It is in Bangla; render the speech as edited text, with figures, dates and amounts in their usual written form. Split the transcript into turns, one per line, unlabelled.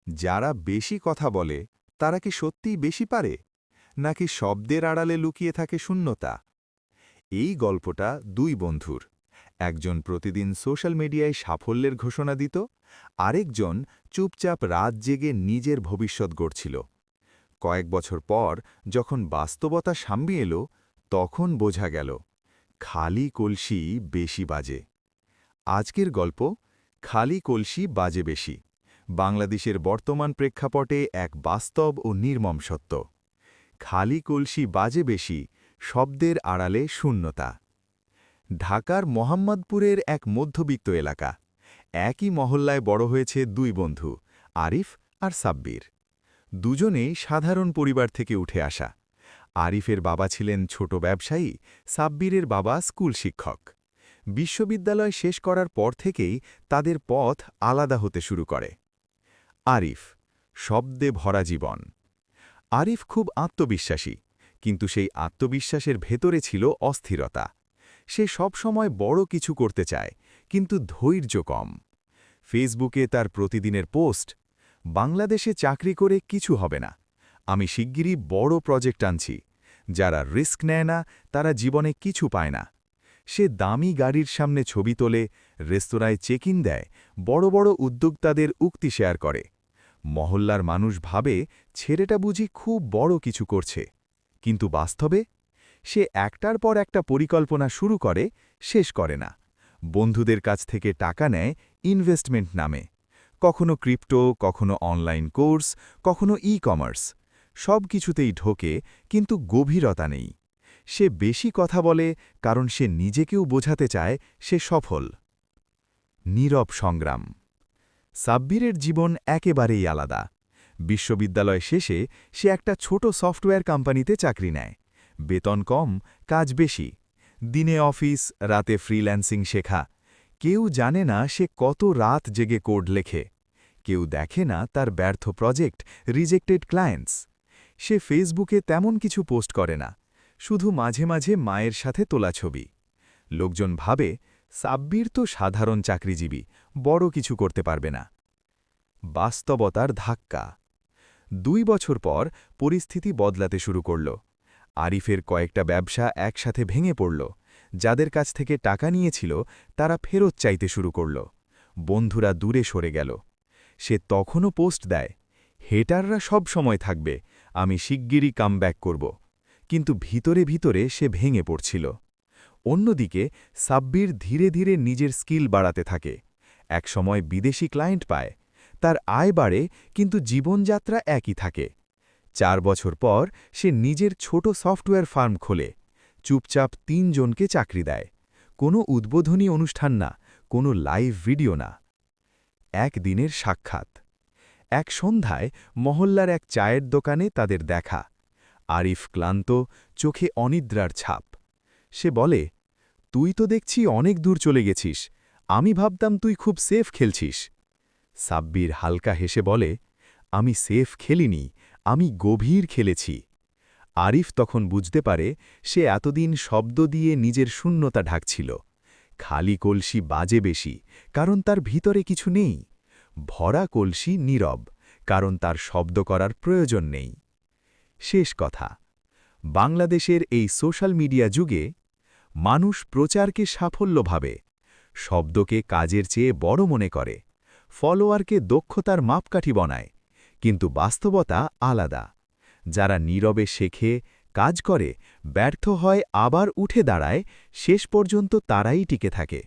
যারা বেশি কথা বলে তারা কি সত্যিই বেশি পারে নাকি শব্দের আড়ালে লুকিয়ে থাকে শূন্যতা? এই গল্পটা দুই বন্ধুর। একজন প্রতিদিন সোশ্যাল মিডিয়ায় সাফল্যের ঘোষণা দিত, আরেকজন চুপচাপ রাত জেগে নিজের ভবিষ্যৎ গড়ছিল। কয়েক বছর পর যখন বাস্তবতা সামনে এলো, তখন বোঝা গেল খালি কলসি বেশি বাজে। আজকের গল্প খালি কলসি বাজে বেশি, বাংলাদেশের বর্তমান প্রেক্ষাপটে এক বাস্তব ও নির্মম সত্য। খালি কলসি বাজে বেশি, শব্দের আড়ালে শূন্যতা। ঢাকার মোহাম্মদপুরের এক মধ্যবিত্ত এলাকা। একই মহল্লায় বড় হয়েছে দুই বন্ধু, আরিফ আর সাব্বির। দুজনেই সাধারণ পরিবার থেকে উঠে আসা। আরিফের বাবা ছিলেন ছোট ব্যবসায়ী, সাব্বিরের বাবা স্কুল শিক্ষক। বিশ্ববিদ্যালয় শেষ করার পর থেকেই তাদের পথ আলাদা হতে শুরু করে। আরিফ, শব্দে ভরা জীবন। আরিফ খুব আত্মবিশ্বাসী, কিন্তু সেই আত্মবিশ্বাসের ভেতরে ছিল অস্থিরতা। সে সবসময় বড় কিছু করতে চায়, কিন্তু ধৈর্য কম। ফেসবুকে তার প্রতিদিনের পোস্ট, বাংলাদেশে চাকরি করে কিছু হবে না, আমি শিগগিরই বড় প্রজেক্ট আনছি। যারা রিস্ক নেয় না তারা জীবনে কিছু পায় না। সে দামি গাড়ির সামনে ছবি তোলে, রেস্তোরাঁয় চেক ইন দেয়, বড় বড় উদ্যোক্তাদের উক্তি শেয়ার করে। মহল্লার মানুষ ভাবে ছেলেটা বুঝি খুব বড় কিছু করছে, কিন্তু বাস্তবে সে একটার পর একটা পরিকল্পনা শুরু করে, শেষ করে না। বন্ধুদের কাছ থেকে টাকা নেয় ইনভেস্টমেন্ট নামে, কখনো ক্রিপ্টো, কখনো অনলাইন কোর্স, কখনো ই-কমার্স। সব কিছুতেই ঢোকে, কিন্তু গভীরতা নেই। সে বেশি কথা বলে কারণ সে নিজেকেও বোঝাতে চায় সে সফল। নীরব সংগ্রাম। সাব্বিরের জীবন একেবারেই আলাদা। বিশ্ববিদ্যালয় শেষে সে একটা ছোট সফটওয়্যার কোম্পানিতে চাকরি নেয়। বেতন কম, কাজ বেশি। দিনে অফিস, রাতে ফ্রিল্যান্সিং শেখা। কেউ জানে না সে কত রাত জেগে কোড লেখে। কেউ দেখে না তার ব্যর্থ প্রজেক্ট, রিজেক্টেড ক্লায়েন্টস। সে ফেসবুকে তেমন কিছু পোস্ট করে না, শুধু মাঝে মাঝে মায়ের সাথে তোলা ছবি। লোকজন ভাবে সাব্বির তো সাধারণ চাকরিজীবী, বড় কিছু করতে পারবে না। বাস্তবতার ধাক্কা। 2 বছর পর পরিস্থিতি বদলাতে শুরু করল। আরিফের কয়েকটা ব্যবসা একসাথে ভেঙে পড়ল। যাদের কাছ থেকে টাকা নিয়েছিল তারা ফেরত চাইতে শুরু করল। বন্ধুরা দূরে সরে গেল। সে তখনও পোস্ট দেয়, হেটাররা সব সময় থাকবে, আমি শিগগিরই কামব্যাক করব। কিন্তু ভিতরে ভিতরে সে ভেঙে পড়ছিল। অন্যদিকে সাব্বির ধীরে ধীরে নিজের স্কিল বাড়াতে থাকে। একসময় বিদেশি ক্লায়েন্ট পায়, তার আয় বাড়ে, কিন্তু জীবনযাত্রা একই থাকে। 4 বছর পর সে নিজের ছোট সফটওয়্যার ফার্ম খোলে, চুপচাপ 3 জনকে চাকরি দেয়। কোনো উদ্বোধনী অনুষ্ঠান না, কোনো লাইভ ভিডিও না। একদিনের সাক্ষাৎ। এক সন্ধ্যায় মহল্লার এক চায়ের দোকানে তাদের দেখা। আরিফ ক্লান্ত, চোখে অনিদ্রার ছাপ। সে বলে, তুই তো দেখছি অনেক দূর চলে গেছিস, আমি ভাবতাম তুই খুব সেফ খেলছিস। সাব্বির হালকা হেসে বলে, আমি সেফ খেলিনি, আমি গভীর খেলেছি। আরিফ তখন বুঝতে পারে সে এতদিন শব্দ দিয়ে নিজের শূন্যতা ঢাকছিল। খালি কলসি বাজে বেশি, কারণ তার ভিতরে কিছু নেই। ভরা কলসি নীরব, কারণ তার শব্দ করার প্রয়োজন নেই। শেষ কথা, বাংলাদেশের এই সোশ্যাল মিডিয়া যুগে মানুষ প্রচারকে সাফল্য ভাবে, শব্দকে কাজের চেয়ে বড় মনে করে, ফলোয়ারকে দক্ষতার মাপকাঠি বনায়। কিন্তু বাস্তবতা আলাদা। যারা নীরবে শেখে, কাজ করে, ব্যর্থ হয়, আবার উঠে দাঁড়ায়, শেষ পর্যন্ত তারাই টিকে থাকে।